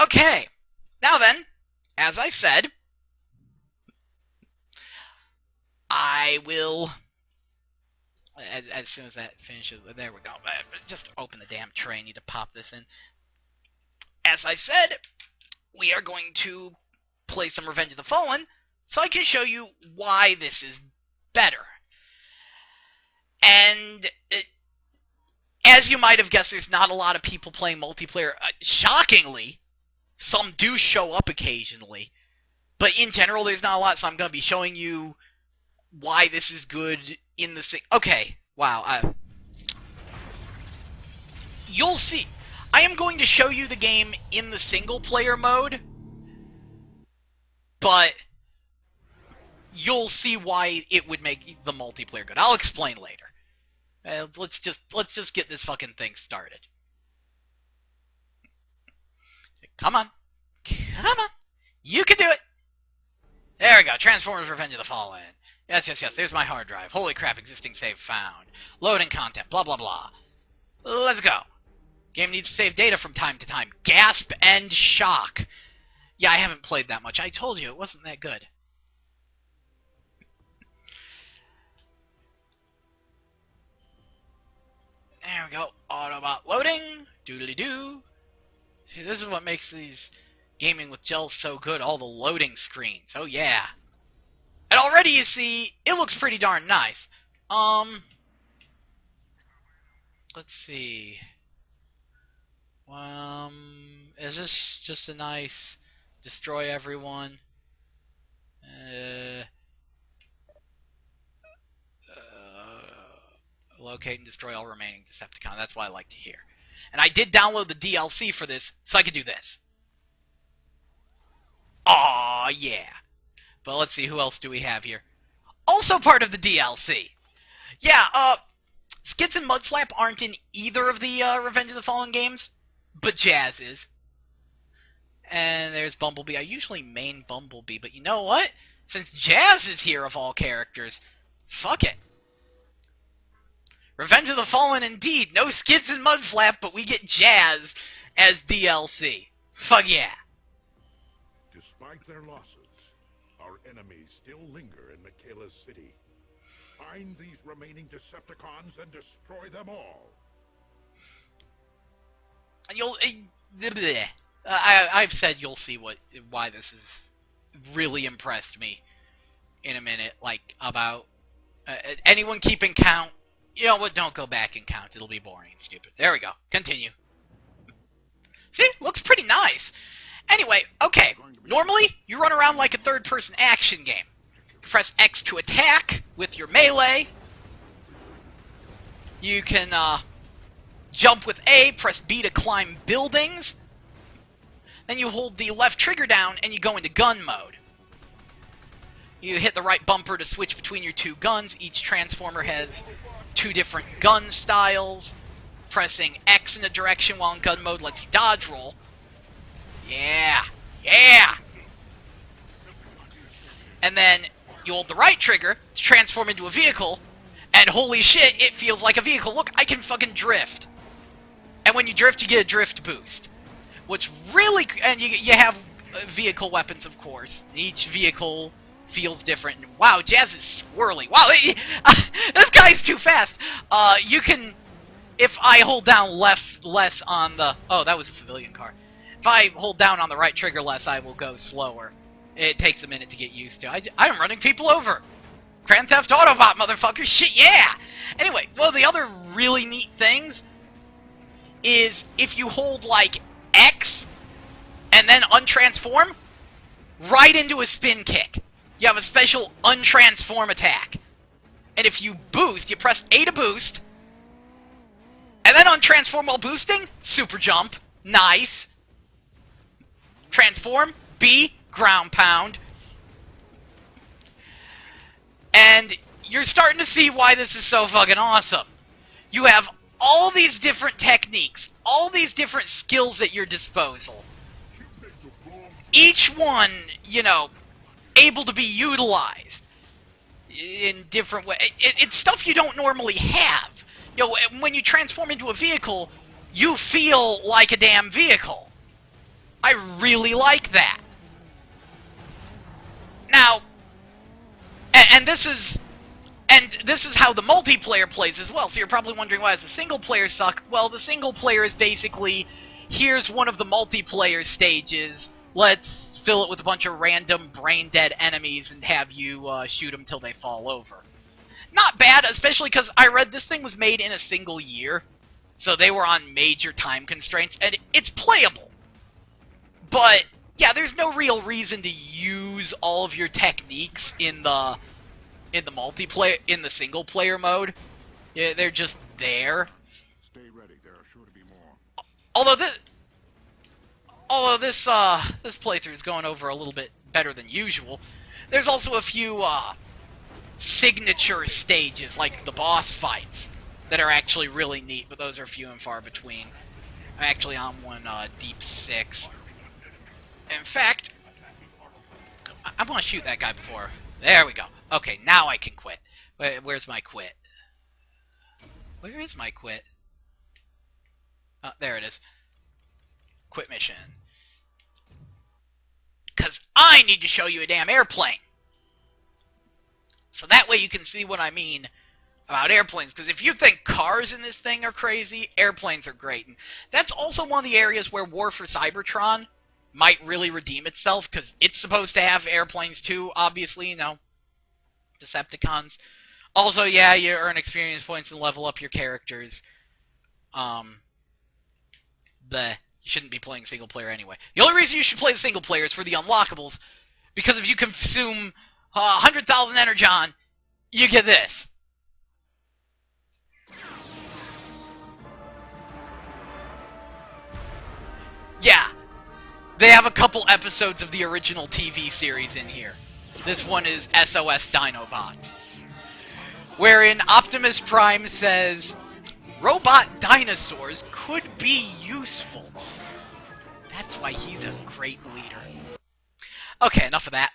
Okay. Now then, as I said, I will... As soon as that finishes... There we go. Just open the damn tray. I need to pop this in. As I said, we are going to play some Revenge of the Fallen, so I can show you why this is better. And as you might have guessed, there's not a lot of people playing multiplayer. Shockingly, some do show up occasionally. But in general, there's not a lot, so I'm going to be showing you why this is good in the... Okay, wow. You'll see. I am going to show you the game in the single-player mode, but you'll see why it would make the multiplayer good. I'll explain later. Let's just get this fucking thing started. Come on. Come on. You can do it. There we go. Transformers Revenge of the Fallen. Yes. There's my hard drive. Holy crap, existing save found. Loading content. Blah, blah, blah. Let's go. Game needs to save data from time to time. Gasp and shock. Yeah, I haven't played that much. I told you, it wasn't that good. There we go. Autobot loading. Doodly-doo. See, this is what makes these gaming with gels so good. All the loading screens. Oh, yeah. And already, you see, it looks pretty darn nice. Let's see. Is this just a nice destroy everyone? Locate and destroy all remaining Decepticons. That's what I like to hear. And I did download the DLC for this, so I could do this. Aw, yeah. But let's see, who else do we have here? Also part of the DLC. Yeah, Skids and Mudflap aren't in either of the Revenge of the Fallen games, but Jazz is. And there's Bumblebee. I usually main Bumblebee, but you know what? Since Jazz is here of all characters, fuck it. Revenge of the Fallen indeed. No Skids and Mudflap, but we get Jazz as DLC. Fuck yeah. Despite their losses, our enemies still linger in Michaela's city. Find these remaining Decepticons and destroy them all. And you'll... I've said you'll see why this has really impressed me in a minute. Like, about... anyone keeping count? You know what? Don't go back and count. It'll be boring and stupid. There we go. Continue. See? Looks pretty nice. Anyway, okay. Normally, you run around like a third-person action game. You press X to attack with your melee. You can jump with A, press B to climb buildings. Then you hold the left trigger down and you go into gun mode. You hit the right bumper to switch between your two guns. Each transformer has two different gun styles. Pressing X in a direction while in gun mode lets you dodge roll. Yeah! Yeah! And then you hold the right trigger to transform into a vehicle, and holy shit, it feels like a vehicle. Look, I can fucking drift. And when you drift, you get a drift boost. What's really... And you have vehicle weapons, of course. Each vehicle feels different. Wow, Jazz is swirly. Wow, this guy's too fast. You can... If I hold down less on the... Oh, that was a civilian car. If I hold down on the right trigger less, I will go slower. It takes a minute to get used to. I'm running people over. Grand Theft Autobot, motherfucker. Shit, yeah! Anyway, one of the other really neat things is if you hold, like, X and then untransform, right into a spin kick. You have a special untransform attack. And if you boost, you press A to boost, and then untransform while boosting, super jump. Nice. Transform, B, ground pound. And you're starting to see why this is so fucking awesome. You have all these different techniques, all these different skills at your disposal. Each one, you know, able to be utilized in different ways. It's stuff you don't normally have. You know, when you transform into a vehicle, you feel like a damn vehicle. I really like that. Now, and this is how the multiplayer plays as well. So you're probably wondering, why does the single player suck? Well, the single player is basically, here's one of the multiplayer stages. Let's fill it with a bunch of random brain-dead enemies and have you shoot them till they fall over. Not bad, especially because I read this thing was made in a single year. So they were on major time constraints, and it's playable. But, yeah, there's no real reason to use all of your techniques in the multiplayer, in the single player mode. Yeah, they're just there. Stay ready, there are sure to be more. Although this playthrough is going over a little bit better than usual, there's also a few signature stages, like the boss fights, that are actually really neat, but those are few and far between. I'm actually on one Deep 6. In fact, I want to shoot that guy before. There we go. Okay, now I can quit. Where's my quit? Where is my quit? Oh, there it is. Quit mission. Because I need to show you a damn airplane. So that way you can see what I mean about airplanes. Because if you think cars in this thing are crazy, airplanes are great. And that's also one of the areas where War for Cybertron might really redeem itself, because it's supposed to have airplanes too, obviously, you know, Decepticons. Also, yeah, you earn experience points and level up your characters. You shouldn't be playing single player anyway. The only reason you should play the single player is for the unlockables, because if you consume 100,000 Energon, you get this. Yeah. They have a couple episodes of the original TV series in here. This one is SOS Dinobots, wherein Optimus Prime says, robot dinosaurs could be useful. That's why he's a great leader. Okay, enough of that.